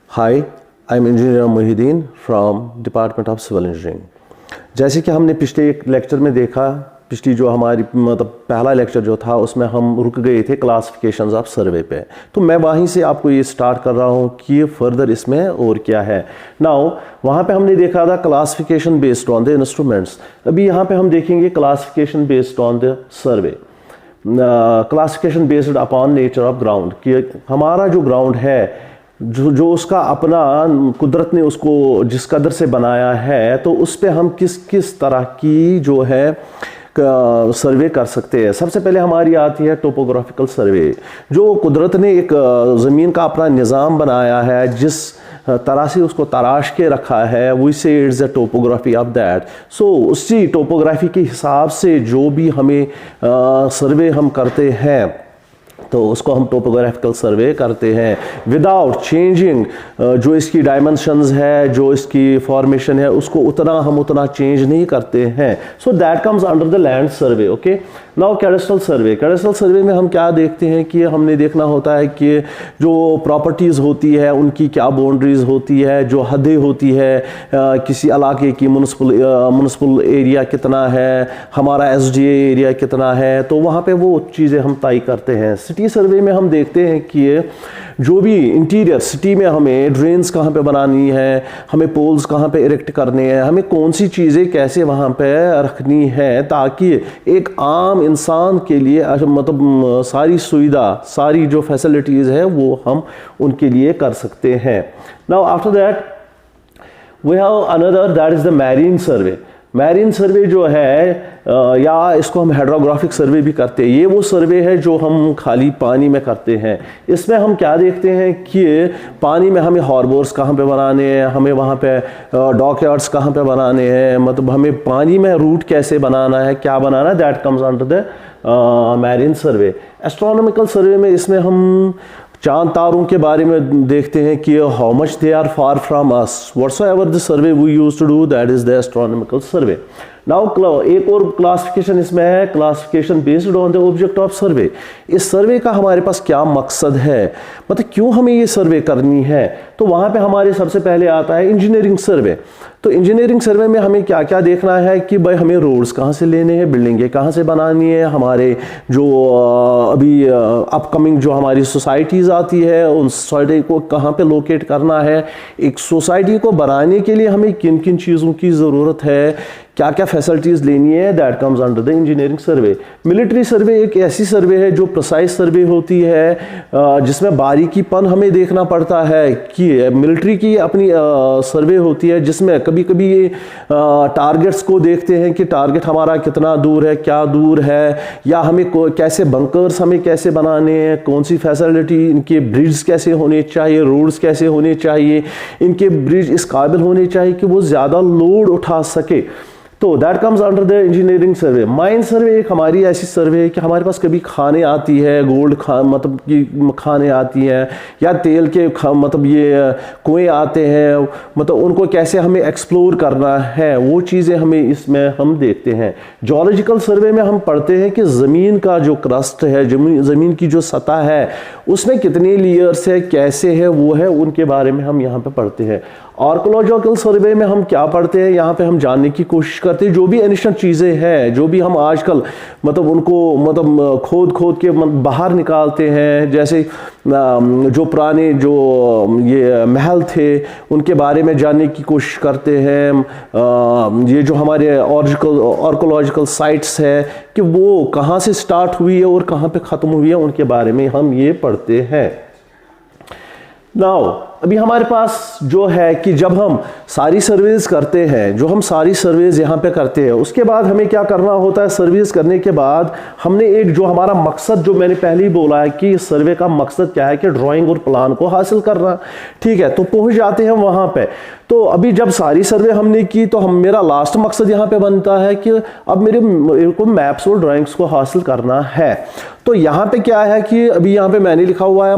Hi, I am engineer Mohideen from department of civil engineering. जैसे कि हमने पिछले एक लेक्चर में देखा, पिछली जो हमारी पहला लेक्चर जो था उसमें हम रुक गए थे क्लासिफिकेशंस ऑफ सर्वे पे। तो मैं वहीं से आपको ये स्टार्ट कर रहा हूँ कि फर्दर इसमें और क्या है। नाउ वहाँ पे हमने देखा था classification based on the instruments. अभी यहाँ पे हम देखेंगे classification based on the survey, classification based upon nature of ground, कि हमारा जो ग्राउंड है जो उसका अपना कुदरत ने उसको जिस कदर से बनाया है, तो उस पे हम किस किस तरह की जो है सर्वे कर सकते हैं। सबसे पहले हमारी आती है टोपोग्राफिकल सर्वे। जो कुदरत ने एक ज़मीन का अपना निज़ाम बनाया है, जिस तरह से उसको तराश के रखा है, we say it's the topography of that. So उसी टोपोग्राफी के हिसाब से जो भी हमें सर्वे हम करते हैं तो उसको हम टोपोग्राफिकल सर्वे करते हैं विदाउट चेंजिंग जो इसकी डायमेंशंस है, जो इसकी फॉर्मेशन है, उसको हम उतना चेंज नहीं करते हैं। So that comes under the land survey. Okay, now cadastral survey. Cadastral survey में हम क्या देखते हैं कि हमने देखना होता है कि जो प्रॉपर्टीज़ होती है उनकी क्या बाउंड्रीज होती है, जो हदें होती है, किसी इलाके की म्युनिसिपल एरिया कितना है, हमारा SDA एरिया कितना है, तो वहाँ पे वो चीज़ें हम तय करते हैं। सिटी सर्वे में हम देखते हैं कि जो भी इंटीरियर सिटी में हमें ड्रेन्स कहाँ पे बनानी है, हमें पोल्स कहाँ पे इरेक्ट करने हैं, हमें कौन सी चीज़ें कैसे वहाँ पे रखनी है, ताकि एक आम इंसान के लिए मतलब सारी सुविधा, सारी जो फैसिलिटीज़ है वो हम उनके लिए कर सकते हैं। Now after that we have another, that is the marine survey. Marine survey जो है या इसको हम हाइड्रोग्राफिक सर्वे भी करते हैं, ये वो सर्वे है जो हम खाली पानी में करते हैं। इसमें हम क्या देखते हैं कि पानी में हमें हार्बर्स कहाँ पे बनाने हैं, हमें वहाँ पे डॉकयार्ड्स कहाँ पे बनाने हैं, मतलब हमें पानी में रूट कैसे बनाना है, क्या बनाना है, that comes under the marine survey. Astronomical survey में इसमें हम चांद तारों के बारे में देखते हैं कि how much they are far from us, whatsoever the survey we used to do, that is the astronomical survey. Now एक और क्लासिफिकेशन इसमें है, classification based on the object of survey. इस सर्वे का हमारे पास क्या मकसद है, मतलब क्यों हमें ये सर्वे करनी है। तो वहाँ पे हमारे सबसे पहले आता है इंजीनियरिंग सर्वे। तो इंजीनियरिंग सर्वे में हमें क्या क्या देखना है कि भाई हमें रोड्स कहाँ से लेने हैं, बिल्डिंगें कहाँ से बनानी है, हमारे जो अभी अपकमिंग जो हमारी सोसाइटीज़ आती है उन सोसाइटी को कहाँ पे लोकेट करना है, एक सोसाइटी को बनाने के लिए हमें किन किन चीज़ों की ज़रूरत है, क्या क्या फैसिलिटीज़ लेनी है, that comes under the engineering survey. Military सर्वे एक ऐसी सर्वे है जो प्रिसाइज सर्वे होती है, जिसमें बारीकीपन हमें देखना पड़ता है कि मिलिट्री की अपनी सर्वे होती है, जिसमें कभी कभी टारगेट्स को देखते हैं कि टारगेट हमारा कितना दूर है, क्या दूर है, या हमें कैसे बंकर्स हमें कैसे बनाने हैं, कौन सी फैसिलिटी, इनके ब्रिड्ज कैसे होने चाहिए, रोड्स कैसे होने चाहिए, इनके ब्रिज इस काबिल होने चाहिए कि वो ज़्यादा लोड उठा सके। तो that comes under the engineering survey. Mine सर्वे एक हमारी ऐसी सर्वे है कि हमारे पास कभी खाने आती है, गोल्ड मतलब की खाने आती हैं, या तेल के मतलब ये कुएं आते हैं, मतलब उनको कैसे हमें एक्सप्लोर करना है, वो चीज़ें हमें इसमें हम देखते हैं। जियोलॉजिकल सर्वे में हम पढ़ते हैं कि ज़मीन का जो क्रस्ट है, ज़मीन की जो सतह है उसमें कितने लेयर्स है, कैसे है, वो है, उनके बारे में हम यहाँ पे पढ़ते हैं। आर्कोलॉजिकल सर्वे में हम क्या पढ़ते हैं, यहाँ पे हम जानने की कोशिश करते हैं जो भी एनिशंट चीज़ें हैं, जो भी हम आजकल मतलब उनको मतलब खोद के बाहर निकालते हैं, जैसे जो पुराने जो ये महल थे उनके बारे में जानने की कोशिश करते हैं। ये जो हमारे आर्कोलॉजिकल साइट्स है कि वो कहाँ से स्टार्ट हुई है और कहाँ पे ख़त्म हुई है, उनके बारे में हम ये पढ़ते हैं। नाउ अभी हमारे पास जो है कि जब हम सारी सर्वेज करते हैं, जो हम सारी सर्वेज यहाँ पे करते हैं, उसके बाद हमें क्या करना होता है, सर्वेज करने के बाद हमने एक जो हमारा मकसद, जो मैंने पहले ही बोला है कि सर्वे का मकसद क्या है कि ड्राइंग और प्लान को हासिल करना, ठीक है। तो पहुँच जाते हैं वहाँ पे। तो अभी जब सारी सर्वे हमने की तो मेरा लास्ट मकसद यहाँ पे बनता है कि अब मेरे को मैप्स और ड्राइंग्स को हासिल करना है। तो यहाँ पे क्या है कि अभी यहाँ पे मैंने लिखा हुआ है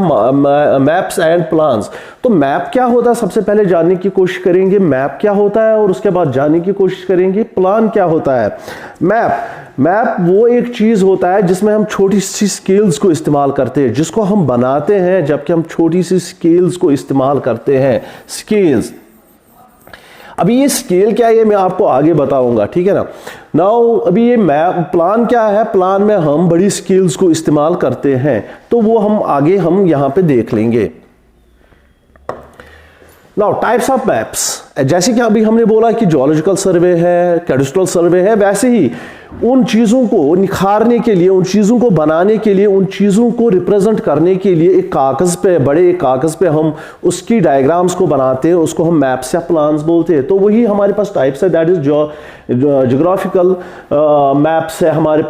मैप्स एंड प्लान्स। तो मैप क्या होता है सबसे पहले जानने की कोशिश करेंगे, मैप क्या होता है, और उसके बाद जानने की कोशिश करेंगे प्लान क्या होता है। मैप वो एक चीज होता है जिसमें हम छोटी सी स्केल्स को इस्तेमाल करते हैं, जिसको हम बनाते हैं जबकि हम छोटी सी स्केल्स को इस्तेमाल करते हैं। स्केल्स, अभी ये स्केल क्या है ये मैं आपको आगे बताऊंगा, ठीक है ना। नाउ अभी ये मैप प्लान क्या है, प्लान में हम बड़ी स्केल्स को इस्तेमाल करते हैं, तो वो हम आगे हम यहां पे देख लेंगे। नाउ टाइप्स ऑफ मैप्स, जैसे कि अभी हमने बोला कि जियोलॉजिकल सर्वे है, कैडस्ट्रल सर्वे है, वैसे ही उन चीज़ों को निखारने के लिए, उन चीज़ों को बनाने के लिए, उन चीज़ों को रिप्रेजेंट करने के लिए एक कागज़ पे, बड़े एक कागज़ पे हम उसकी डायग्राम्स को बनाते हैं, उसको हम मैप्स या प्लान्स बोलते हैं। तो वही हमारे पास टाइप्स है, दैट इज ज्योग्राफिकल मैप्स है हमारे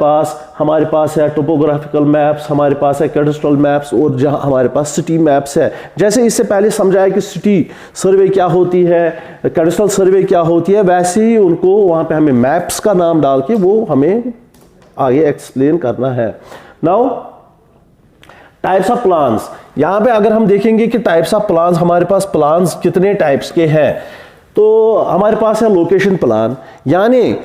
पास है टोपोग्राफिकल मैप्स, हमारे पास है कैडस्ट्रल मैप्स, और जहाँ हमारे पास सिटी मैप्स है। जैसे इससे पहले समझाया कि सिटी सर्वे क्या होती है, कैडस्ट्रल सर्वे क्या होती है, वैसे ही उनको वहाँ पे हमें मैप्स का नाम डाल के वो हमें आगे एक्सप्लेन करना है। नाउ टाइप्स ऑफ प्लान्स, यहां पे अगर हम देखेंगे कि टाइप्स ऑफ प्लान्स, हमारे पास प्लान्स कितने टाइप्स के हैं, तो हमारे पास है लोकेशन प्लान, यानी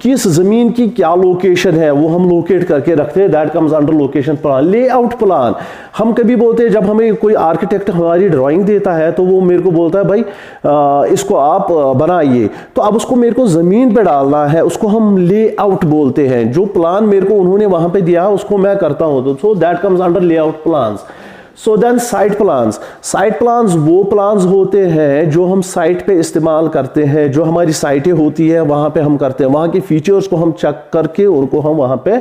किस जमीन की क्या लोकेशन है वो हम लोकेट करके रखते हैं, that comes under location plan. Layout plan, हम कभी बोलते हैं, जब हमें कोई आर्किटेक्ट हमारी ड्राइंग देता है तो वो मेरे को बोलता है भाई इसको आप बनाइए, तो अब उसको मेरे को जमीन पे डालना है, उसको हम लेआउट बोलते हैं। जो प्लान मेरे को उन्होंने वहां पे दिया उसको मैं करता हूं, तो so that comes under layout plans. So then site plans, site plans वो प्लान्स होते हैं जो हम साइट पे इस्तेमाल करते हैं, जो हमारी साइटें होती है वहां पे हम करते हैं, वहां के फीचर्स को हम चेक करके उनको हम वहां पे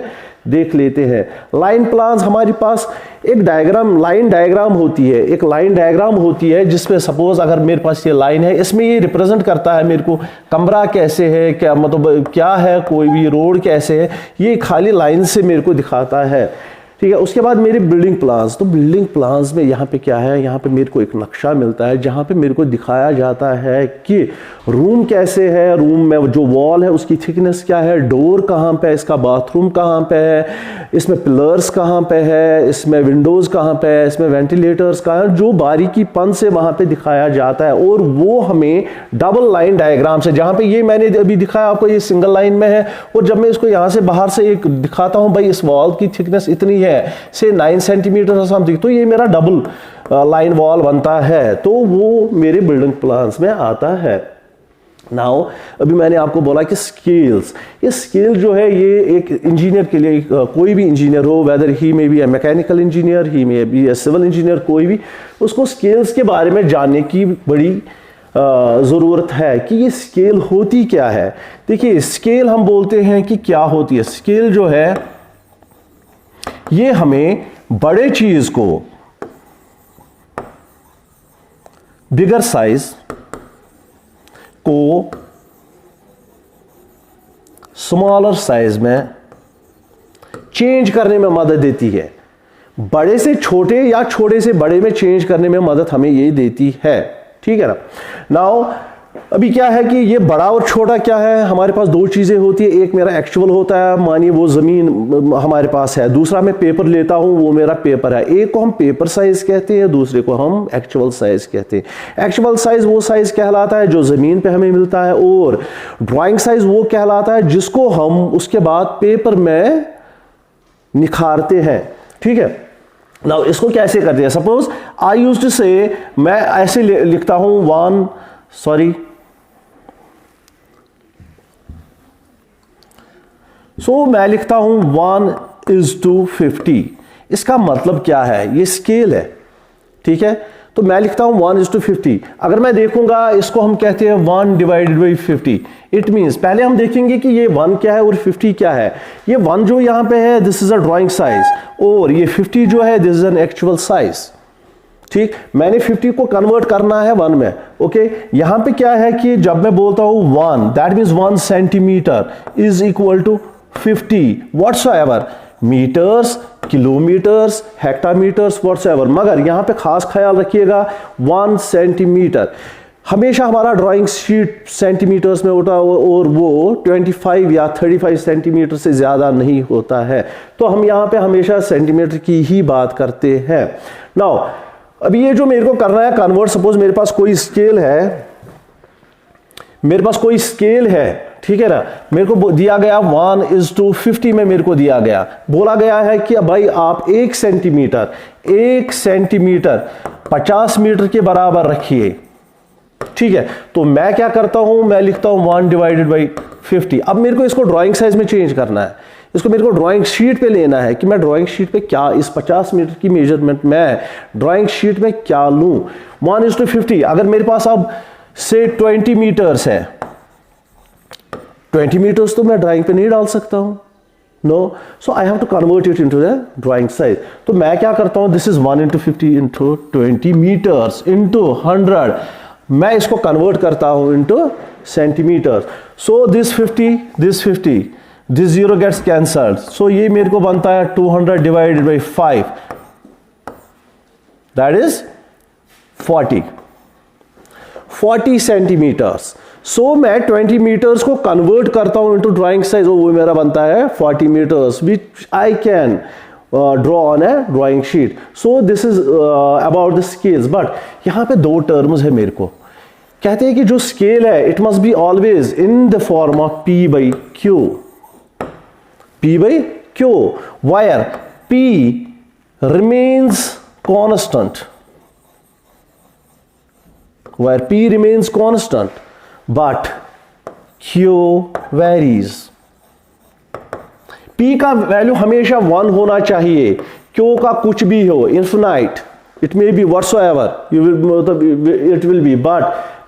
देख लेते हैं। लाइन प्लान्स, हमारे पास एक डायग्राम, लाइन डायग्राम होती है, एक लाइन डायग्राम होती है जिसमें सपोज अगर मेरे पास ये लाइन है, इसमें ये रिप्रेजेंट करता है मेरे को कमरा कैसे है, क्या मतलब क्या है, कोई भी रोड कैसे है, ये खाली लाइन से मेरे को दिखाता है, ठीक है। उसके बाद मेरी बिल्डिंग प्लान्स, तो बिल्डिंग प्लान्स में यहाँ पे क्या है, यहाँ पे मेरे को एक नक्शा मिलता है जहाँ पे मेरे को दिखाया जाता है कि रूम कैसे है, रूम में जो वॉल है उसकी थिकनेस क्या है, डोर कहाँ पे है, इसका बाथरूम कहाँ पे है, इसमें पिलर्स कहाँ पे है, इसमें विंडोज़ कहाँ पे है, इसमें वेंटिलेटर्स कहाँ है, जो बारीकीपन से वहाँ पे दिखाया जाता है। और वो हमें डबल लाइन डायग्राम से, जहाँ पे ये मैंने अभी दिखाया आपको ये सिंगल लाइन में है, और जब मैं इसको यहाँ से बाहर से एक दिखाता हूँ भाई इस वॉल की थिकनेस इतनी है से 9 सेंटीमीटर समथिंग, तो ये मेरा डबल लाइन वॉल बनता है, तो वो मेरे बिल्डिंग प्लान्स में आता है। नाउ अभी मैंने आपको बोला कि स्केल्स, ये स्केल जो है ये एक इंजीनियर के लिए, कोई भी इंजीनियर हो, वेदर ही में बी ए मैकेनिकल इंजीनियर, ही में बी ए सिविल इंजीनियर, कोई भी, उसको स्केल्स के बारे में जानने की बड़ी ज़रूरत है कि ये स्केल होती क्या है। देखिए स्केल हम बोलते हैं कि क्या होती है, स्केल जो है ये हमें बड़े चीज को बिगर साइज को स्मॉलर साइज में चेंज करने में मदद देती है, बड़े से छोटे या छोटे से बड़े में चेंज करने में मदद हमें ये देती है, ठीक है ना। नाउ अभी क्या है कि ये बड़ा और छोटा क्या है, हमारे पास दो चीजें होती है, एक मेरा एक्चुअल होता है, मानिए वो जमीन हमारे पास है, दूसरा मैं पेपर लेता हूं वो मेरा पेपर है। एक को हम पेपर साइज कहते हैं, दूसरे को हम एक्चुअल साइज कहते हैं। एक्चुअल साइज वो साइज कहलाता है जो जमीन पे हमें मिलता है, और ड्राइंग साइज वो कहलाता है जिसको हम उसके बाद पेपर में निखारते हैं, ठीक है। नाउ इसको कैसे करते हैं, सपोज आई यूज्ड टू से, मैं ऐसे लिखता हूं मैं लिखता हूं 1:50। इसका मतलब क्या है, ये स्केल है, ठीक है। तो मैं लिखता हूं 1:50। अगर मैं देखूंगा इसको हम कहते हैं 1/50। इट मींस पहले हम देखेंगे कि ये 1 क्या है और 50 क्या है। ये 1 जो यहां पे है this is a drawing size, और ये 50 जो है this is an actual size, ठीक। मैंने 50 को कन्वर्ट करना है 1 में, ओके। यहां पे क्या है कि जब मैं बोलता हूं 1 that means 1 centimetre is equal to 50 whatsoever, metres, kilometres, hectometres whatsoever, मगर यहां पे खास ख्याल रखिएगा 1 सेंटीमीटर। हमेशा हमारा ड्राइंग शीट सेंटीमीटर्स में होता है और वो 25 या 35 सेंटीमीटर से ज्यादा नहीं होता है, तो हम यहां पे हमेशा सेंटीमीटर की ही बात करते हैं। नाउ अभी ये जो मेरे को करना है कन्वर्ट, सपोज मेरे पास कोई स्केल है, ठीक है ना। मेरे को दिया गया 1:50 में मेरे को दिया गया, बोला गया है कि भाई आप 1 सेंटीमीटर 50 मीटर के बराबर रखिए, ठीक है। तो मैं क्या करता हूं, मैं लिखता हूं 1/50। अब मेरे को इसको ड्राइंग साइज में चेंज करना है, इसको मेरे को ड्राइंग शीट पे लेना है कि मैं ड्राइंग शीट पे क्या इस 50 मीटर की मेजरमेंट मैं ड्राइंग शीट में क्या लूं। 1:50, अगर मेरे पास अब से 20 मीटर्स है, 20 मीटर्स तो मैं ड्राइंग पे नहीं डाल सकता हूं, no, so I have to convert it into the drawing size. तो मैं क्या करता हूं, this is 1:50 into 20 metres into 100, मैं इसको कन्वर्ट करता हूं into centimetre. So this 50, this 0 gets cancelled, सो ये मेरे को बनता है 200 divided by 5, that is 40 centimetres. So मैं 20 मीटर्स को कन्वर्ट करता हूं इनटू ड्राइंग साइज, वो मेरा बनता है 40 meters, which I can draw on a drawing sheet. So this is about the scales. But यहां पे 2 टर्म्स है, मेरे को कहते हैं कि जो स्केल है it must be always in the form of P/Q, P/Q, where P remains constant, but Q varies. P का वैल्यू हमेशा 1 होना चाहिए, Q का कुछ भी हो, infinite, it may be whatsoever it will be, but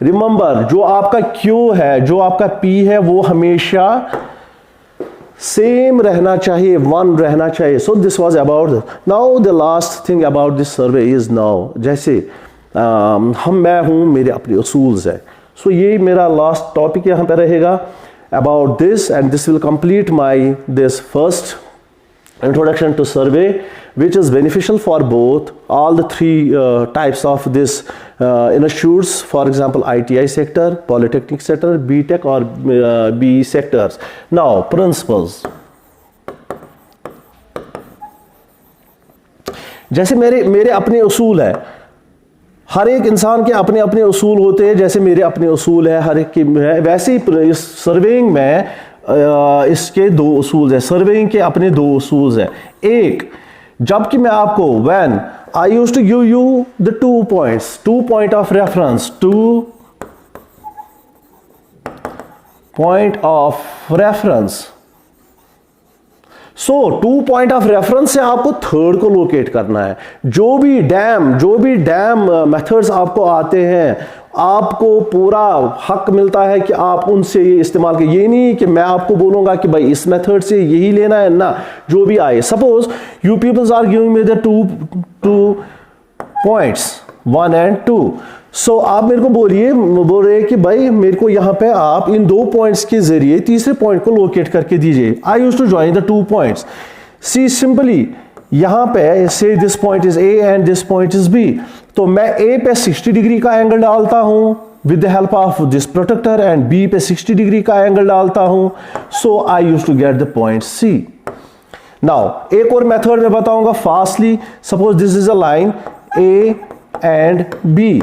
remember जो आपका Q है, जो आपका P है, वो हमेशा सेम रहना चाहिए, 1 रहना चाहिए। So this was about. Now the last thing about this survey is, now जैसे मैं हूं, मेरे अपने उसूल्स है, सो ये मेरा लास्ट टॉपिक यहाँ पे रहेगा about this, and this will complete my this first introduction to survey, which is beneficial for both all the 3 types of this institutes, for example ITI sector, polytechnic sector, BTech or BE sectors. Now principles, जैसे मेरे अपने उसूल है, हर एक इंसान के अपने अपने उसूल होते हैं, जैसे मेरे अपने उसूल है, हर एक के है, वैसे ही इस सर्वेइंग में इसके 2 उसूल है, सर्वेइंग के अपने 2 उसूल है। एक, जबकि मैं आपको when I used to give you the 2 point of reference, 2 point of reference, so 2 point of reference से आपको थर्ड को लोकेट करना है। जो भी डैम मेथड्स आपको आते हैं, आपको पूरा हक मिलता है कि आप उनसे ये इस्तेमाल करें। ये नहीं कि मैं आपको बोलूंगा कि भाई इस मेथड से यही लेना है ना, जो भी आए। Suppose you peoples are giving me the 2 points 1 and 2, सो आप मेरे को बोल रहे हैं कि भाई मेरे को यहाँ पे आप इन 2 पॉइंट्स के जरिए तीसरे पॉइंट को लोकेट करके दीजिए। I used to join the 2 points। See simply यहाँ पे से this point is A and this point is B, तो मैं ए पे 60 डिग्री का एंगल डालता हूँ with the help of this protractor, and B पे 60 डिग्री का एंगल डालता हूँ। So I used to get the point C. Now एक और मेथड मैं बताऊंगा fastly. Suppose this is a line A and B,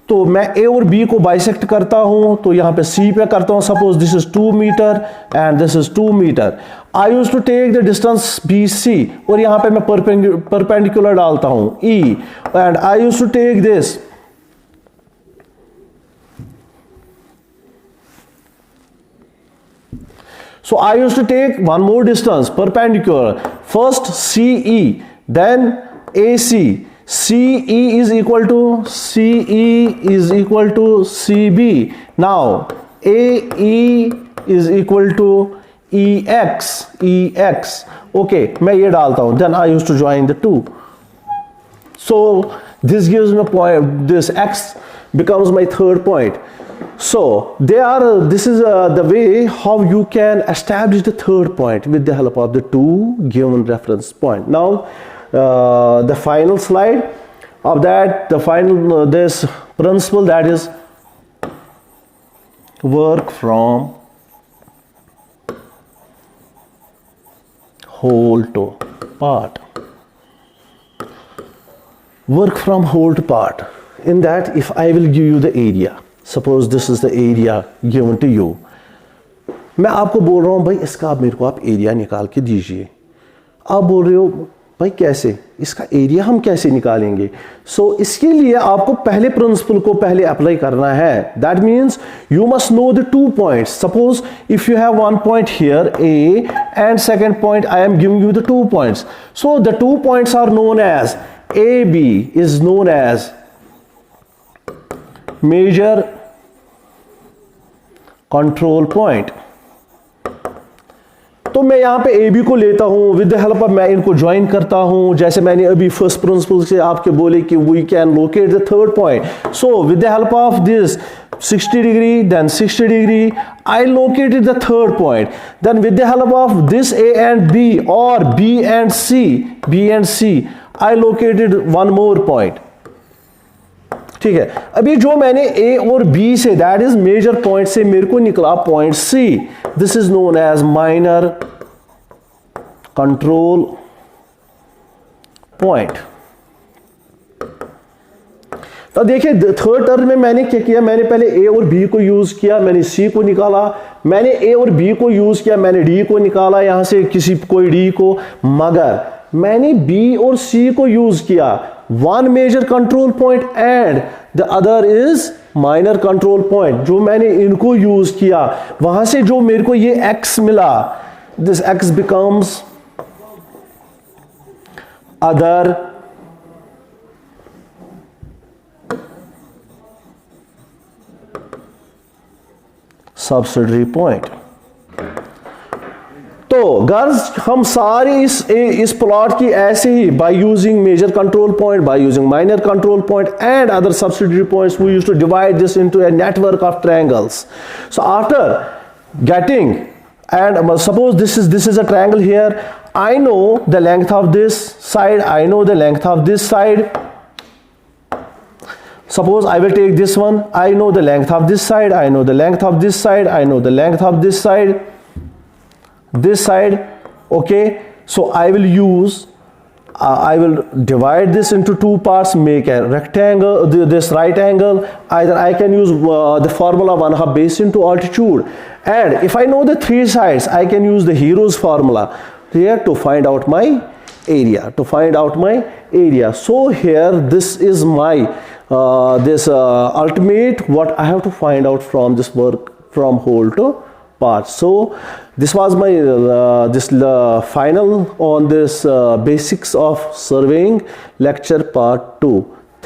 तो मैं ए और बी को बाइसेक्ट करता हूं, तो यहां पे सी पे करता हूं। Suppose this is 2 metre and this is 2 metre. I used to take the distance B C, और यहां पे मैं परपेंडिकुलर डालता हूं E, and I used to take this so I used to take one more distance perpendicular, first CE, then AC. CE is equal to CB. Now AE is equal to EX. Okay, मैं ये डालता हूँ, then I used to join the 2. So this gives me a point, this X becomes my third point. So this is the way how you can establish the third point with the help of the 2 given reference point. Now the final slide of that, this principle, that is work from whole to part. Work from whole to part. In that, if I will give you the area, suppose this is the area given to you, मैं आपको बोल रहा हूँ भाई इसका आप मेरे को आप एरिया निकाल के दीजिए, आप बोल रहे हो भाई कैसे, इसका एरिया हम कैसे निकालेंगे। सो इसके लिए आपको पहले प्रिंसिपल को पहले अप्लाई करना है। That means you must know the 2 points. Suppose if you have 1 point here A and second point I am giving you the 2 points. So the 2 points are known as AB is known as major control point। तो मैं यहां पे AB को लेता हूं, with the help of मैं इनको join करता हूं, जैसे मैंने अभी फर्स्ट प्रिंसिपल से आपके बोले कि we can locate the third point. So with the help of this 60 degree then 60 degree I located the third point। then with the help of this A and B or B and C I located one more point। ठीक है, अभी जो मैंने A और B say that is major point से मेरे को निकला point C, this is known as minor control point. तो देखिए थर्ड टर्म में मैंने क्या किया, मैंने पहले A और B को यूज किया, मैंने C को निकाला, मैंने A और B को यूज किया, मैंने D को निकाला यहां से कोई D को, मगर मैंने B और C को यूज किया, one major control point and the other is minor control point. जो मैंने इनको यूज किया वहां से जो मेरे को ये x मिला, this x becomes other subsidiary point. तो गर्ल्स हम सारे इस प्लॉट की ऐसे ही by using major control point, by using minor control point and other subsidiary points we used to divide this into a network of triangles. So after getting and suppose this is a triangle here, I know the length of this side, I know the length of this side. Suppose I will take this one, I know the length of this side, I know the length of this side, I know the length of this side, okay. So I will use I will divide this into two parts, make a rectangle, this right angle. Either I can use the formula 1/2 base into altitude, and if I know the three sides, I can use the Hero's formula here to find out my area. So here this is my ultimate what I have to find out from this work from whole to part. So this was my final on this basics of surveying lecture part 2.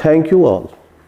Thank you all.